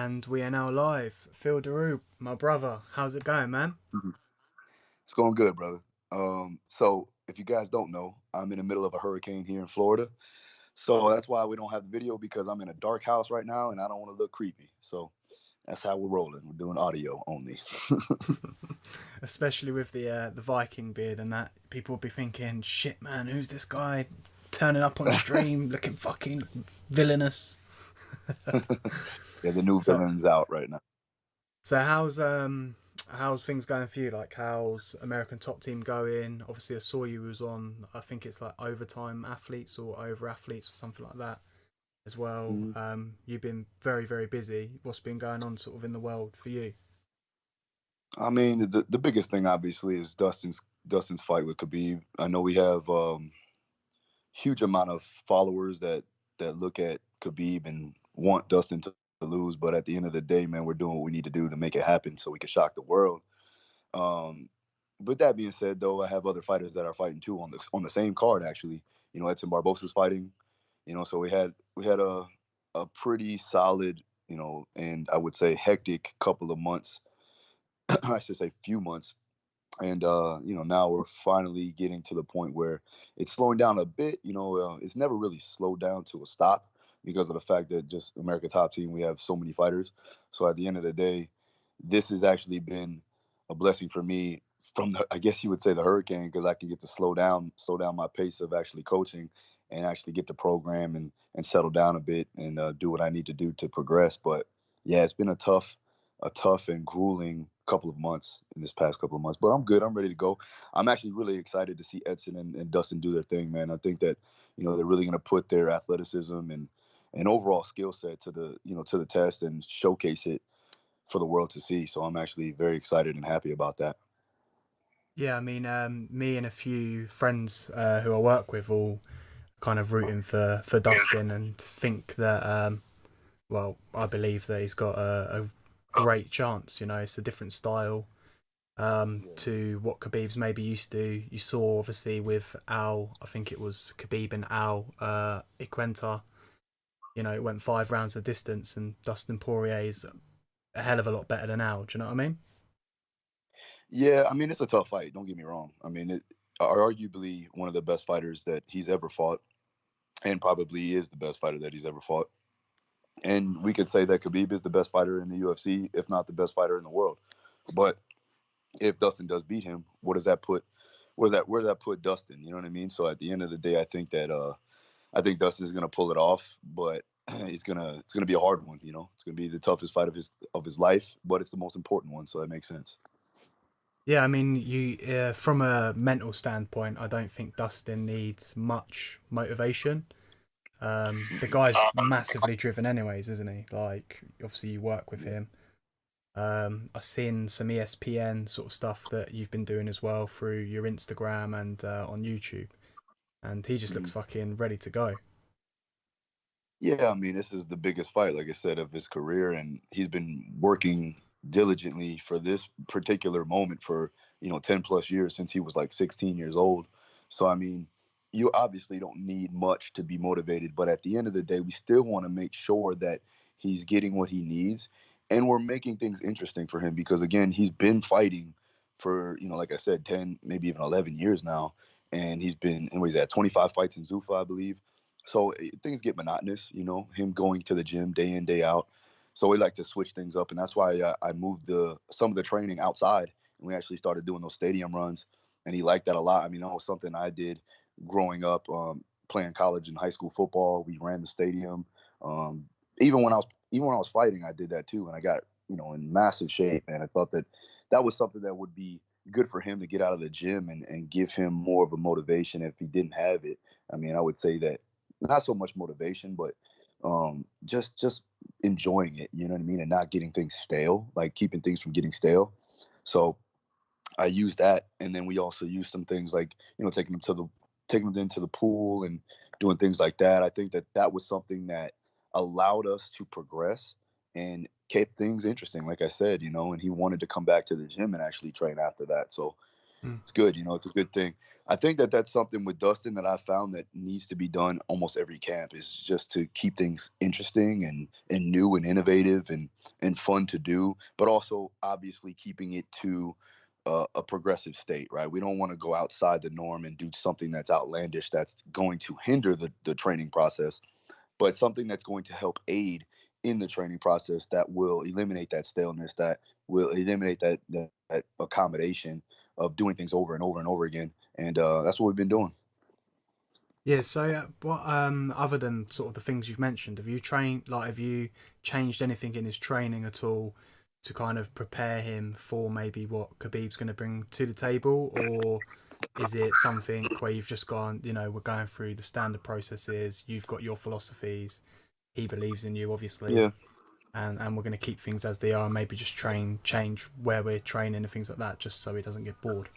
And we are now live. Phil Daru, my brother, how's it going, man? Mhm. It's going good, brother. So if you guys don't know, I'm in the middle of a hurricane here in Florida. So that's why we don't have the video because I'm in a dark house right now and I don't want to look creepy. So that's how we're rolling. We're doing audio only. Especially with the Viking beard and that, people will be thinking, shit, man, who's this guy turning up on stream looking fucking villainous? Yeah, the new So, villain's out right now. so how's things going for you? Like, how's American Top Team going? Obviously, I saw you was on. I think it's like overtime athletes or over athletes or something like that as well. Mhm. You've been very, very busy. What's been going on sort of in the world for you? I mean, the biggest thing obviously is Dustin's fight with Khabib. I know we have huge amount of followers that look at Khabib and want Dustin to lose, but at the end of the day, man, we're doing what we need to do to make it happen so we can shock the world. Um, with that being said, though, I have other fighters that are fighting too on the same card. Actually, Edson Barbosa's fighting. So we had a pretty solid, and I would say hectic couple of months. I should say few months, and now we're finally getting to the point where it's slowing down a bit. It's never really slowed down to a stop because of the fact that just America Top Team, we have so many fighters. So at the end of the day, this has actually been a blessing for me from the, I guess you would say, the hurricane, because I can get to slow down my pace of actually coaching and actually get the program and settle down a bit and do what I need to do to progress. But yeah, it's been a tough and grueling couple of months in this past couple of months. But I'm good. I'm ready to go. I'm actually really excited to see Edson and Dustin do their thing, man. I think that they're really going to put their athleticism and overall skill set to the test and showcase it for the world to see. So I'm actually very excited and happy about that. Yeah, I mean, me and a few friends who I work with all kind of rooting for Dustin and think that, well, I believe that he's got a great chance. You know, it's a different style Yeah. to what Khabib's maybe used to. You saw, obviously, with Al, I think it was Khabib and Al Iquenta. You know, it went 5 rounds of distance, and Dustin Poirier is a hell of a lot better than Al. Do you know what I mean? Yeah, I mean, it's a tough fight. Don't get me wrong. I mean, arguably one of the best fighters that he's ever fought, and probably is the best fighter that he's ever fought. And we could say that Khabib is the best fighter in the UFC, if not the best fighter in the world. But if Dustin does beat him, where does that put Dustin? You know what I mean? So at the end of the day, I think Dustin is gonna pull it off, but it's gonna be a hard one. It's gonna be the toughest fight of his life, but it's the most important one. So that makes sense. Yeah, I mean, you from a mental standpoint, I don't think Dustin needs much motivation. The guy's massively driven, anyways, isn't he? Like, obviously, you work with Yeah. him. I've seen some ESPN sort of stuff that you've been doing as well through your Instagram and on YouTube, and he just looks Mhm. fucking ready to go. Yeah, I mean, this is the biggest fight, like I said, of his career, and he's been working diligently for this particular moment for 10 plus years since he was like 16 years old. So I mean, you obviously don't need much to be motivated, but at the end of the day, we still want to make sure that he's getting what he needs, and we're making things interesting for him because again, he's been fighting for like I said, 10, maybe even 11 years now, and he's been, and what he's at 25 fights in Zuffa, I believe. So things get monotonous, him going to the gym day in, day out. So we like to switch things up, and that's why I moved some of the training outside, and we actually started doing those stadium runs. And he liked that a lot. I mean, that was something I did growing up, playing college and high school football. We ran the stadium. Um, even when I was fighting, I did that too, and I got in massive shape. And I thought that was something that would be good for him to get out of the gym and give him more of a motivation if he didn't have it. I mean, I would say that not so much motivation, but just enjoying it. You know what I mean, and not getting things stale, like keeping things from getting stale. So I used that, and then we also used some things like taking them into the pool and doing things like that. I think that was something that allowed us to progress and kept things interesting. Like I said, and he wanted to come back to the gym and actually train after that. So Mm. it's good. It's a good thing. I think that that's something with Dustin that I found that needs to be done almost every camp is just to keep things interesting and new and innovative and and fun to do, but also obviously keeping it to a progressive state, right? We don't want to go outside the norm and do something that's outlandish, that's going to hinder the training process, but something that's going to help aid in the training process, that will eliminate that staleness, that will eliminate that accommodation of doing things over and over and over again. And that's what we've been doing. Yeah, so what other than sort of the things you've mentioned, have you changed anything in his training at all to kind of prepare him for maybe what Khabib's going to bring to the table, or is it something where you've just gone, we're going through the standard processes, you've got your philosophies, he believes in you obviously, Yeah, and we're going to keep things as they are, and maybe just change where we're training and things like that, just so he doesn't get bored.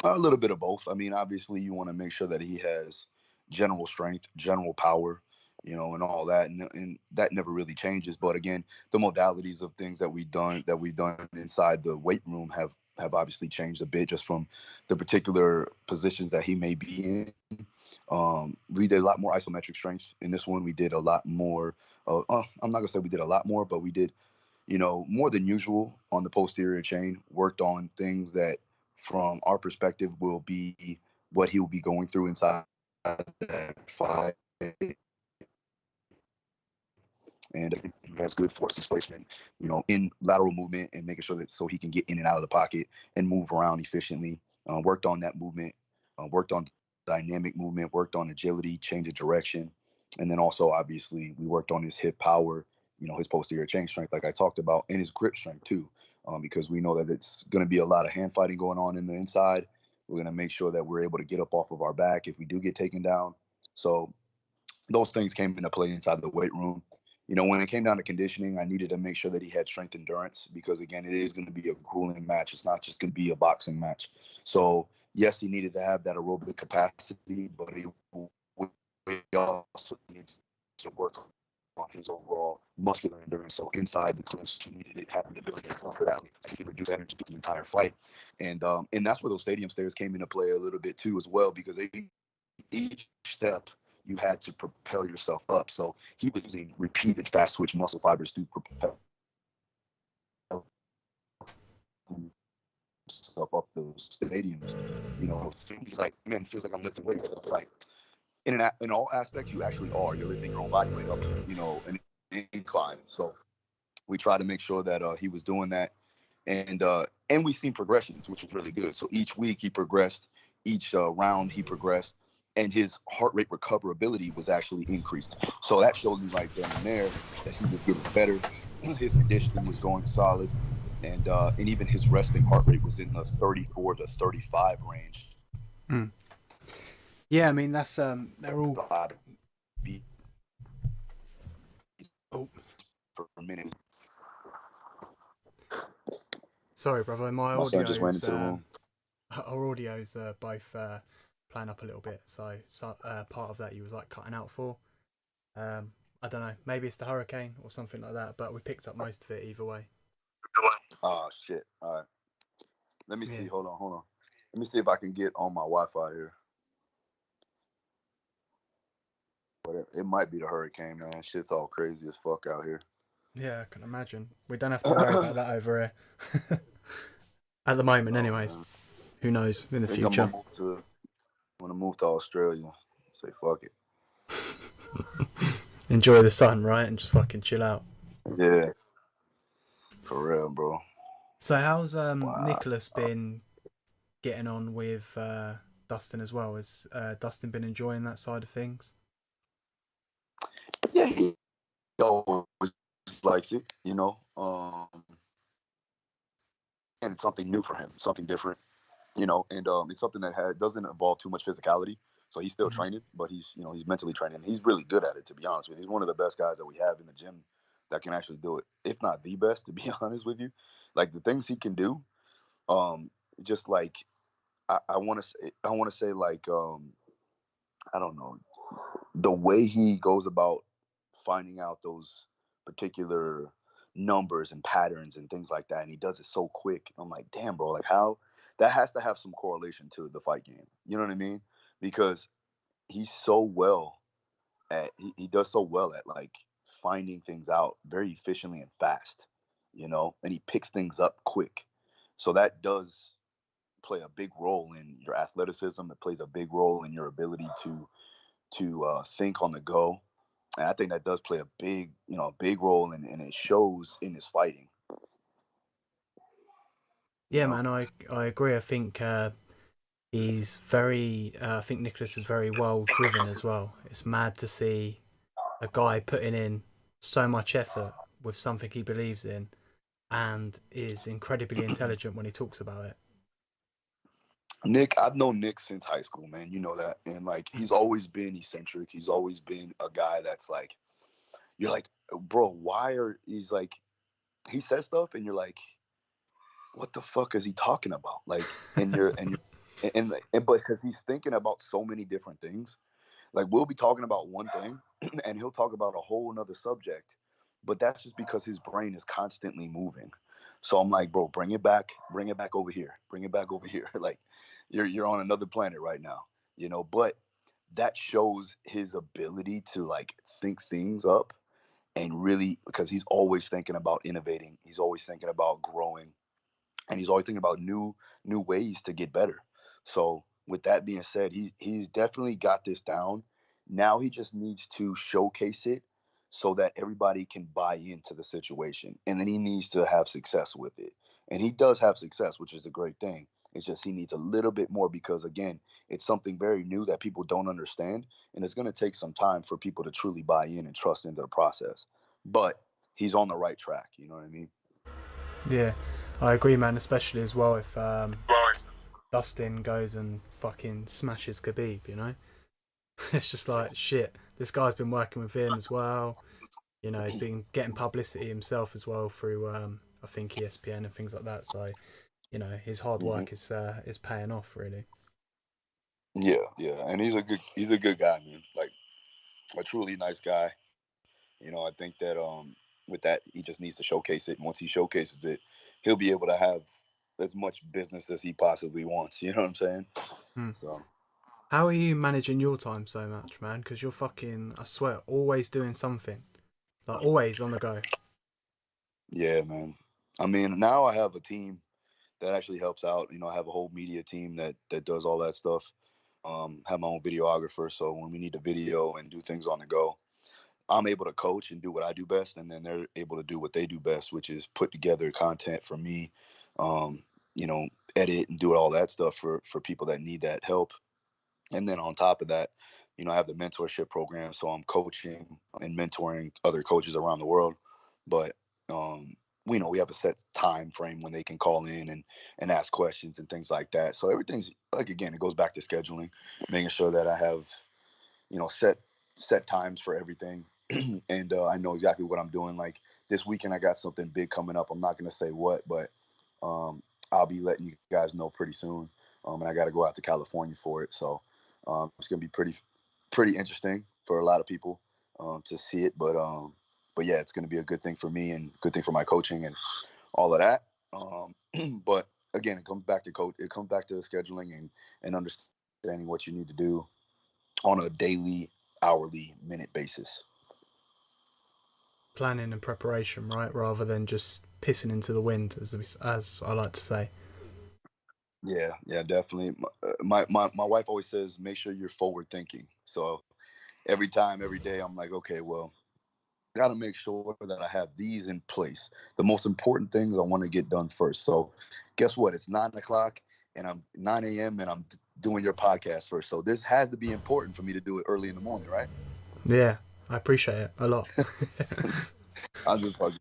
a little bit of both. I mean, obviously, you want to make sure that he has general strength, general power, and all that, and that never really changes. But again, the modalities of things that we've done inside the weight room have obviously changed a bit, just from the particular positions that he may be in. We did a lot more isometric strength in this one. We did a lot more. I'm not gonna say we did a lot more, but we did more than usual on the posterior chain. Worked on things that, from our perspective, will be what he will be going through inside that fight. And he has good force displacement, in lateral movement, and making sure that so he can get in and out of the pocket and move around efficiently. Worked on that movement, worked on dynamic movement, worked on agility, change of direction. And then also, obviously, we worked on his hip power, his posterior chain strength, like I talked about, and his grip strength too, because we know that it's going to be a lot of hand fighting going on in the inside. We're going to make sure that we're able to get up off of our back if we do get taken down. So those things came into play inside the weight room. When it came down to conditioning, I needed to make sure that he had strength endurance, because again, it is going to be a grueling match. It's not just going to be a boxing match. So yes, he needed to have that aerobic capacity, but we also needed to work on his overall muscular endurance. So inside the clinch, he needed to have the ability to for that. He could reduce energy through the entire fight, and that's where those stadium stairs came into play a little bit too as well, because each step you had to propel yourself up. So he was using repeated fast twitch muscle fibers to propel himself up those stadiums. He's like, man, it feels like I'm lifting weights. Like in all aspects, you actually are. You're lifting your own body weight up, an incline. So we try to make sure that he was doing that, and we seen progressions, which was really good. So each week he progressed, each round he progressed, and his heart rate recoverability was actually increased. So that showed me right then and there that he was getting better. His conditioning was going solid, and even his resting heart rate was in the 34 to 35 range. Mm. Yeah, I mean that's they're all. Beats Oh, per minute. sorry, brother. My My son just ran audio's into the room. our audio's both playing up a little bit. So part of that you was like cutting out for. I don't know. Maybe it's the hurricane or something like that. But we picked up most of it either way. Oh shit! All right, let me see. Yeah. Hold on. Let me see if I can get on my Wi-Fi here. But it might be the hurricane, man. Shit's all crazy as fuck out here. Yeah, I can imagine. We don't have to worry about that over here. At the moment, Oh anyways. man, Who knows in the I think I'm gonna future? move to. I'm gonna move to Australia. Say fuck it. Enjoy the sun, right? And just fucking chill out. Yeah, for real, bro. So how's Wow. Nicholas been getting on with Dustin as well? Has Dustin been enjoying that side of things? Yeah, he always likes it, and it's something new for him, something different, and it's something that doesn't involve too much physicality. So he's still Mm-hmm. training, but he's mentally training. He's really good at it, to be honest with you. He's one of the best guys that we have in the gym that can actually do it, if not the best, to be honest with you. Like the things he can do, um, just like I want to say like I don't know, the way he goes about finding out those particular numbers and patterns and things like that, and he does it so quick. I'm like, damn, bro, like how that has to have some correlation to the fight game. You know what I mean? Because he's so well he does so well at like finding things out very efficiently and fast, and he picks things up quick. So that does play a big role in your athleticism. It plays a big role in your ability to think on the go. And I think that does play a big role, and it shows in his fighting. You Yeah, know, man, I agree. I think he's very. I think Nicholas is very well driven as well. It's mad to see a guy putting in so much effort with something he believes in, and is incredibly intelligent when he talks about it. Nick, I've known Nick since high school, man. You know that, and like he's always been eccentric. He's always been a guy that's like, you're like, bro, why are he's like, he says stuff, and you're like, what the fuck is he talking about? Like, and but because he's thinking about so many different things. Like we'll be talking about one thing, and he'll talk about a whole another subject, but that's just because his brain is constantly moving. So I'm like, bro, bring it back over here, bring it back over here. Like, you're on another planet right now, But that shows his ability to like think things up and really, because he's always thinking about innovating, he's always thinking about growing, and he's always thinking about new ways to get better. So with that being said, he's definitely got this down. Now he just needs to showcase it so that everybody can buy into the situation, and then he needs to have success with it. And he does have success, which is a great thing. It's just he needs a little bit more because again, it's something very new that people don't understand, and it's going to take some time for people to truly buy in and trust into the process. But he's on the right track. You know what I mean? Yeah, I agree, man. Especially as well if Dustin goes and fucking smashes Khabib, it's just like shit. This guy's been working with him as well. He's been getting publicity himself as well through I think ESPN and things like that. So his hard Hmm. work is paying off really. Yeah, yeah, and he's a good guy, man. Like a truly nice guy. I think that with that he just needs to showcase it. And once he showcases it, he'll be able to have as much business as he possibly wants. You know what I'm saying? Hmm. So How are you managing your time so much, man? Because you're fucking, I swear, always doing something. Like always on the go. yeah, man. I mean, now I have a team that actually helps out. I have a whole media team that does all that stuff. Have my own videographer, so when we need to video and do things on the go, I'm able to coach and do what I do best, and then they're able to do what they do best, which is put together content for me, um, you know, edit and do all that stuff for people that need that help. And then on top of that, I have the mentorship program, so I'm coaching and mentoring other coaches around the world. But we have a set time frame when they can call in and ask questions and things like that. So everything's like again, it goes back to scheduling, making sure that I have set times for everything, and I know exactly what I'm doing. Like this weekend, I got something big coming up. I'm not gonna say what, but um, I'll be letting you guys know pretty soon. And I got to go out to California for it, so it's gonna be pretty interesting for a lot of people to see it. But yeah, it's gonna be a good thing for me and good thing for my coaching and all of that. But again, it comes back to coach. It comes back to scheduling and understanding what you need to do on a daily, hourly, minute basis. Planning and preparation, right? Rather than just pissing into the wind, as I like to say. Yeah, yeah, definitely. My wife always says, make sure you're forward thinking. So every time, every day, I'm like, okay, well, I got to make sure that I have these in place. The most important things I want to get done first. So guess what? It's 9 o'clock and I'm 9 a.m. and I'm doing your podcast first. So this has to be important for me to do it early in the morning, right? Yeah, I appreciate it a lot. I'm just fucking.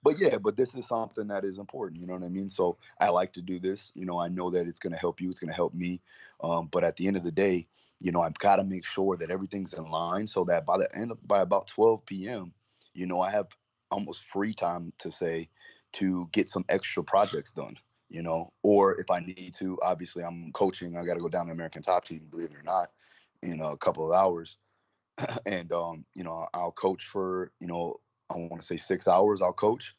But yeah, but this is something that is important. You know what I mean? So I like to do this. I know that it's going to help you. It's going to help me. But at the end of the day, I've got to make sure that everything's in line so that by about 12 p.m., I have almost free time to say to get some extra projects done. Or if I need to, obviously I'm coaching. I got to go down to American Top Team, believe it or not, in a couple of hours. And I'll coach for I want to say 6 hours. I'll coach,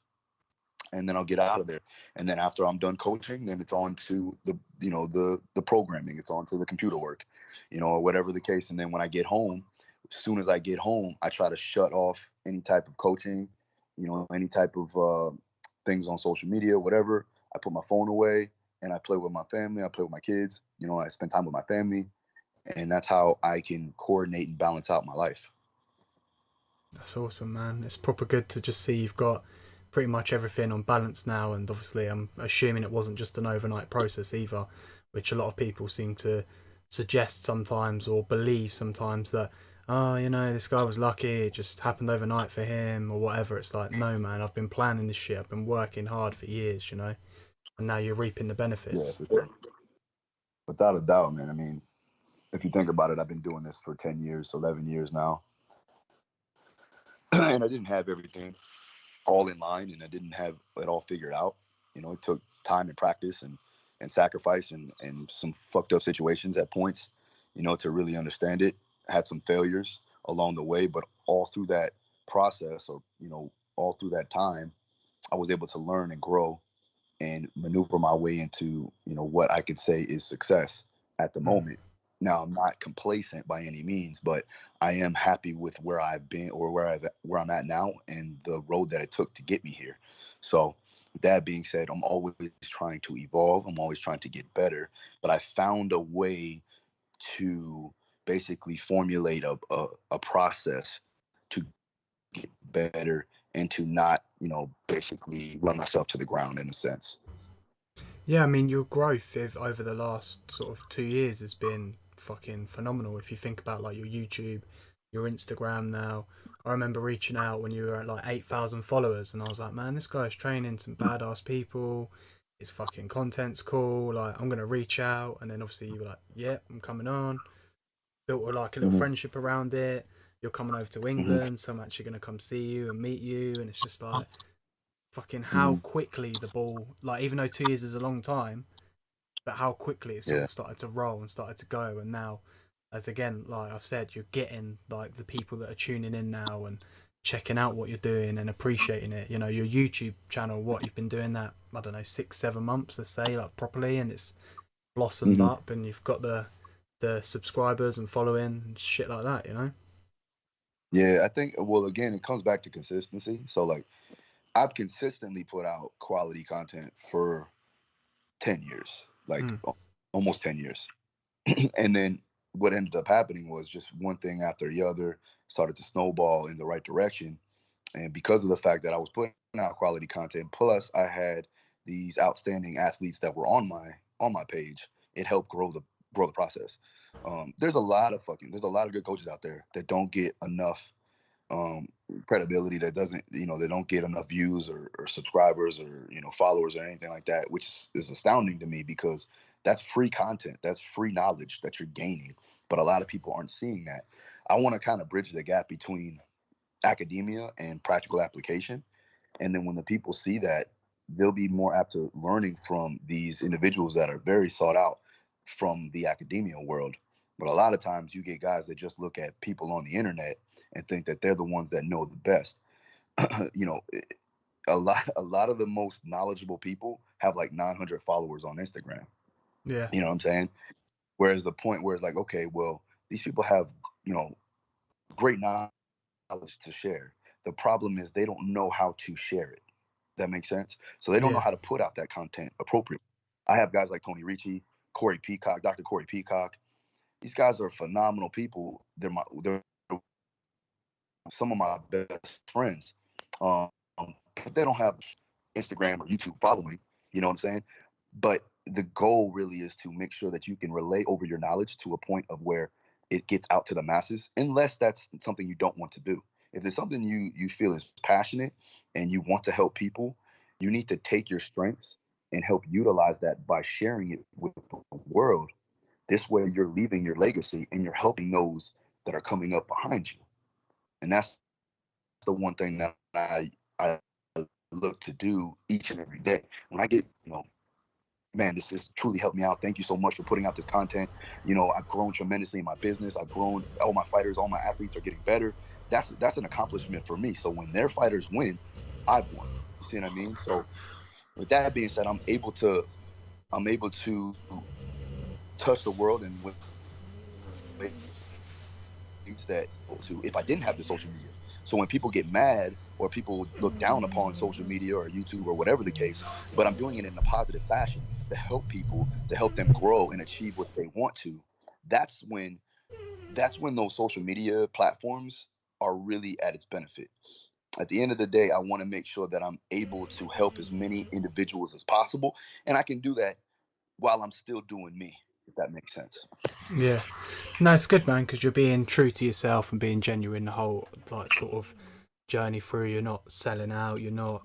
and then I'll get out of there. And then after I'm done coaching, then it's on to the programming. It's on to the computer work, or whatever the case. And then when I get home, as soon as I get home, I try to shut off any type of coaching, any type of things on social media, whatever. I put my phone away and I play with my family. I play with my kids. I spend time with my family, and that's how I can coordinate and balance out my life. That's awesome, man. It's proper good to just see you've got pretty much everything on balance now, and obviously I'm assuming it wasn't just an overnight process either, which a lot of people seem to suggest sometimes or believe sometimes that, oh, this guy was lucky, it just happened overnight for him or whatever. It's like, no, man, I've been planning this shit, I've been working hard for years, and now you're reaping the Yeah, benefits. without a doubt, man. I mean, if you think about it, I've been doing this for 10 years, 11 years now. And I didn't have everything all in line, and I didn't have it all figured out. It took time and practice and sacrifice and some fucked up situations at points, to really understand it. I had some failures along the way, but all through that process, or all through that time, I was able to learn and grow and maneuver my way into what I could say is success at the Mm. moment. Now I'm not complacent by any means, but I am happy with where I've been, or where I'm at now, and the road that it took to get me here. So with that being said, I'm always trying to evolve. I'm always trying to get better, but I found a way to basically formulate a process to get better and to not, basically run myself to the ground in a sense. Yeah, I mean, your growth over the last sort of 2 years has been fucking phenomenal. If you think about like your YouTube, your Instagram now. I remember reaching out when you were at like 8,000 followers, and I was like, man, this guy's training some badass people. His fucking content's cool. Like, I'm gonna reach out, and then obviously you were like, yeah, I'm coming on. Built like a little Mm-hmm. friendship around it. You're coming over to Mm-hmm. England, so I'm actually gonna come see you and meet you, and it's just like fucking how Mm-hmm. quickly the ball, like even though 2 years is a long time, but how quickly it sort Yeah. of started to roll and started to go. And now, as again, like I've said, you're getting like the people that are tuning in now and checking out what you're doing and appreciating it. Your YouTube channel, what you've been doing that, I don't know, 6-7 months, let's say, like properly, and it's blossomed Mm-hmm. up, and you've got the subscribers and following and shit like that. Yeah, I think, well, again, it comes back to consistency. So, like, I've consistently put out quality content for 10 years, like Mm. almost 10 years. And then what ended up happening was just one thing after the other started to snowball in the right direction. And because of the fact that I was putting out quality content, plus I had these outstanding athletes that were on my page, it helped grow the process. There's a lot of good coaches out there that don't get enough um, credibility, that doesn't, they don't get enough views or subscribers or followers or anything like that, which is astounding to me, because that's free content, that's free knowledge that you're gaining, but a lot of people aren't seeing that. I want to kind of bridge the gap between academia and practical application, and then when the people see that, they'll be more apt to learning from these individuals that are very sought out from the academia world. But a lot of times you get guys that just look at people on the internet and think that they're the ones that know the best. you know, a lot of the most knowledgeable people have like 900 followers on Instagram. Yeah, You know what I'm saying? Whereas the point where it's like, okay, well, these people have, you know, great knowledge to share. The problem is they don't know how to share it. That makes sense. So they don't know yeah, how to put out that content appropriately. I have guys like Tony Ricci, Corey Peacock, Dr. Corey Peacock. These guys are phenomenal people. They're some of my best friends. Um, but they don't have Instagram or YouTube following. You know what I'm saying? But the goal really is to make sure that you can relay over your knowledge to a point of where it gets out to the masses, unless that's something you don't want to do. If there's something you feel is passionate and you want to help people, you need to take your strengths and help utilize that by sharing it with the world. This way you're leaving your legacy and you're helping those that are coming up behind you. And that's the one thing that I look to do each and every day. When I get, man, this has truly helped me out. Thank you so much for putting out this content. I've grown tremendously in my business. I've grown. All my fighters, all my athletes are getting better. That's an accomplishment for me. So when their fighters win, I've won. You see what I mean? So with that being said, I'm able to touch the world in ways that to if I didn't have the social media. So when people get mad or people look down upon social media or YouTube or whatever the case, but I'm doing it in a positive fashion to help people, to help them grow and achieve what they want to, that's when those social media platforms are really at its benefit. At the end of the day, I want to make sure that I'm able to help as many individuals as possible, and I can do that while I'm still doing me, if that makes sense. Yeah, no, it's good, man, because you're being true to yourself and being genuine the whole like sort of journey through. You're not selling out. You're not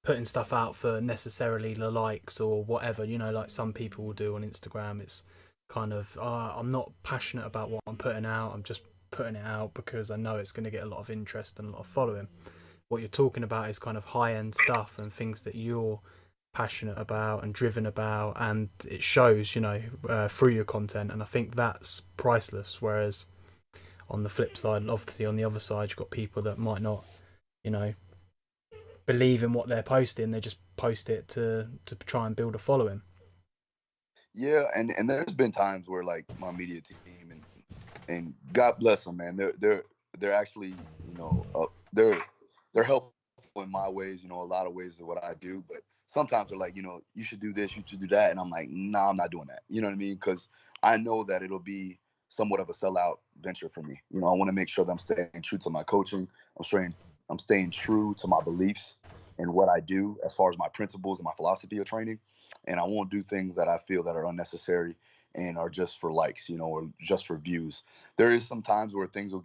putting stuff out for necessarily the likes or whatever. You know, like some people will do on Instagram. It's kind of I'm not passionate about what I'm putting out. I'm just putting it out because I know it's going to get a lot of interest and a lot of following. What you're talking about is kind of high end stuff and things that you're passionate about and driven about, and it shows, you know, through your content. And I think that's priceless. Whereas on the flip side, obviously on the other side, you've got people that might not, you know, believe in what they're posting. They just post it to try and build a following. Yeah, and there's been times where like my media team and God bless them, man. They're actually, they're helpful in my ways, a lot of ways of what I do. But sometimes they're like, you should do this, you should do that, and I'm like, no, nah, I'm not doing that. You know what I mean? Because I know that it'll be somewhat of a sellout venture for me. I want to make sure that I'm staying true to my coaching. I'm staying true to my beliefs and what I do as far as my principles and my philosophy of training. And I won't do things that I feel that are unnecessary and are just for likes, or just for views. There is some times where things will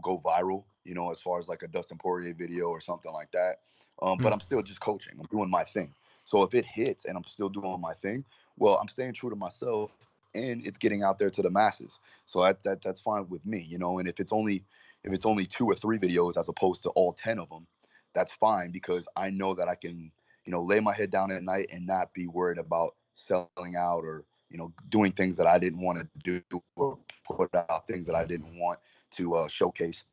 go viral, as far as like a Dustin Poirier video or something like that. But Mm. I'm still just coaching. I'm doing my thing. So if it hits and I'm still doing my thing, well, I'm staying true to myself and it's getting out there to the masses. So that's fine with me, And if it's only 2 or 3 videos as opposed to all 10 of them, that's fine because I know that I can, lay my head down at night and not be worried about selling out or doing things that I didn't want to do or put out things that I didn't want to showcase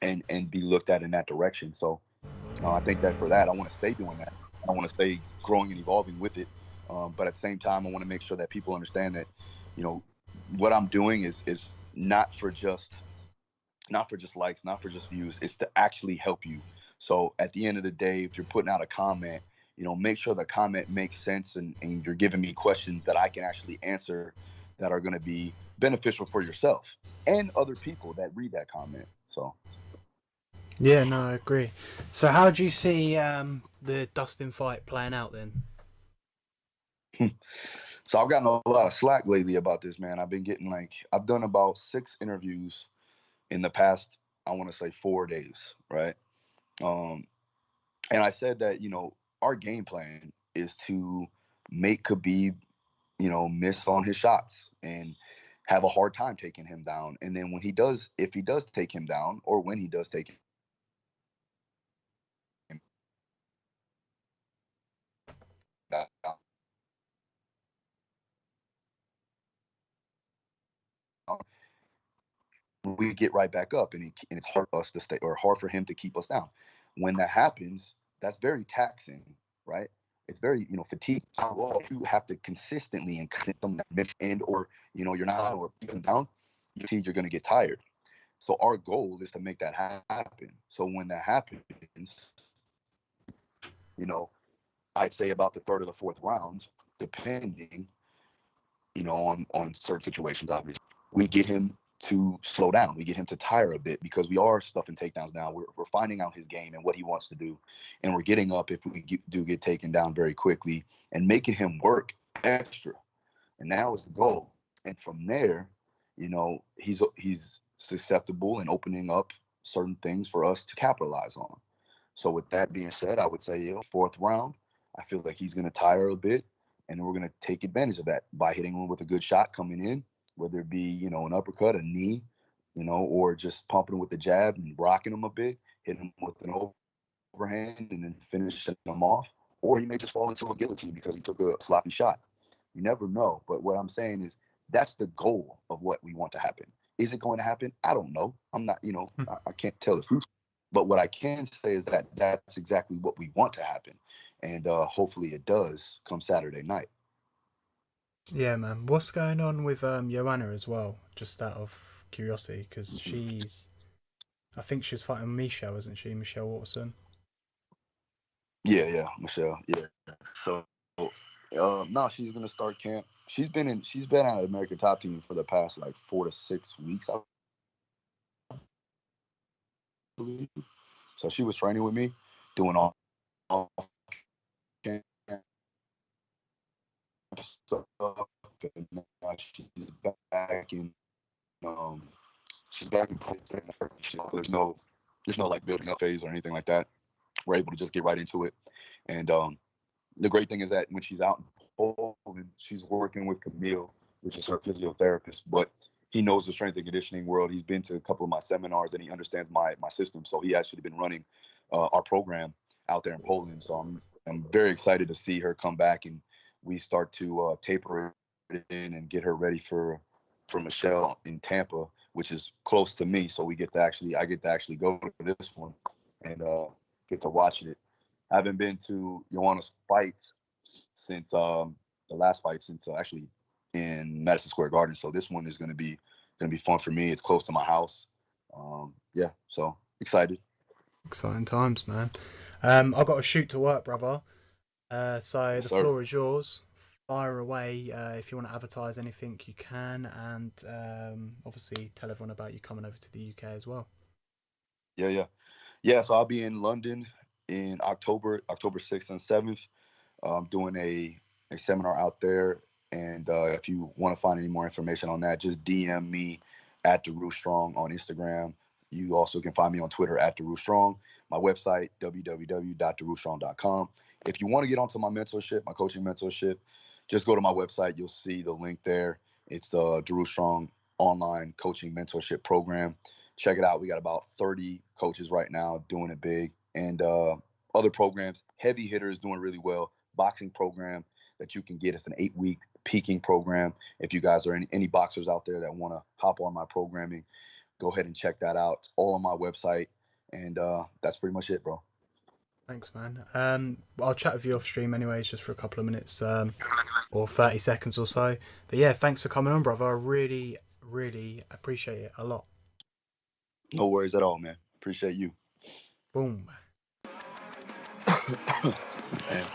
and be looked at in that direction. So I think that for that, I want to stay doing that. I want to stay growing and evolving with it. But at the same time, I want to make sure that people understand that, you know, what I'm doing is not for just likes, not for just views. It's to actually help you. So at the end of the day, if you're putting out a comment, make sure the comment makes sense and you're giving me questions that I can actually answer that are going to be beneficial for yourself and other people that read that comment. So, Yeah, no, I agree. So how do you see the Dustin fight playing out then? so I've gotten a lot of slack lately about this, man. I've done about 6 interviews in the past, I want to say 4 days, right? Um, and I said that, our game plan is to make Khabib, miss on his shots and have a hard time taking him down. And then if he does take him down, or when he does take him down, we get right back up, and it's hard for us to stay, or hard for him to keep us down. When that happens, that's very taxing, right? It's very, fatigue. You have to consistently and or you're not or even down, you're going to get tired. So our goal is to make that happen. So when that happens, you know, I'd say about the third or the fourth round, depending, on certain situations, obviously, we get him to slow down. We get him to tire a bit because we are stuffing takedowns now. We're finding out his game and what he wants to do. And we're getting up if we do get taken down very quickly and making him work extra. And that was the goal. And from there, he's susceptible and opening up certain things for us to capitalize on. So with that being said, I would say, fourth round, I feel like he's going to tire a bit, and we're going to take advantage of that by hitting him with a good shot coming in, whether it be, an uppercut, a knee, or just pumping him with the jab and rocking him a bit, hitting him with an overhand and then finishing him off. Or he may just fall into a guillotine because he took a sloppy shot. You never know. But what I'm saying is that's the goal of what we want to happen. Is it going to happen? I don't know. I'm not, I can't tell the future. But what I can say is that that's exactly what we want to happen. And hopefully it does come Saturday night. Yeah, man. What's going on with Joanna as well? Just out of curiosity, because she's I think she was fighting Michelle, wasn't she? Michelle Watson. Yeah, Michelle. Yeah. So, no, she's gonna start camp. She's been at American Top Team for the past like 4 to 6 weeks, I believe. So she was training with me, doing all camp stuff, and now back in um she's back in place. There's no like building up phase or anything like that. We're able to just get right into it. And the great thing is that when she's out in Poland, she's working with Camille, which is her physiotherapist. But he knows the strength and conditioning world. He's been to a couple of my seminars and he understands my system. So he actually been running our program out there in Poland. So I'm very excited to see her come back and we start to taper it in and get her ready for Michelle in Tampa, which is close to me. So I get to actually go to this one and get to watch it. I haven't been to Joanna's fights since the last fight since actually in Madison Square Garden. So this one is gonna be fun for me. It's close to my house. Yeah, so excited. Exciting times, man. I've got to shoot to work, brother. So Yes, the sir. floor is yours. Fire away. If you want to advertise anything, you can, and obviously tell everyone about you coming over to the UK as well. Yeah. So I'll be in London in October 6th and 7th. Doing a seminar out there. And if you want to find any more information on that, just DM me at Daru Strong on Instagram. You also can find me on Twitter at Daru Strong. My website, www.darustrong.com. If you want to get onto my mentorship, my coaching mentorship, just go to my website. You'll see the link there. It's the Daru Strong online coaching mentorship program. Check it out. We got about 30 coaches right now doing it big. And other programs, heavy hitters doing really well. Boxing program that you can get. It's an 8-week peaking program. If you guys are any boxers out there that want to hop on my programming, go ahead and check that out. It's all on my website. And that's pretty much it, bro. Thanks, man. I'll chat with you off stream anyways, just for a couple of minutes, or 30 seconds or so. But yeah, thanks for coming on, brother. I really, really appreciate it a lot. No worries at all, man. Appreciate you. Boom. Man.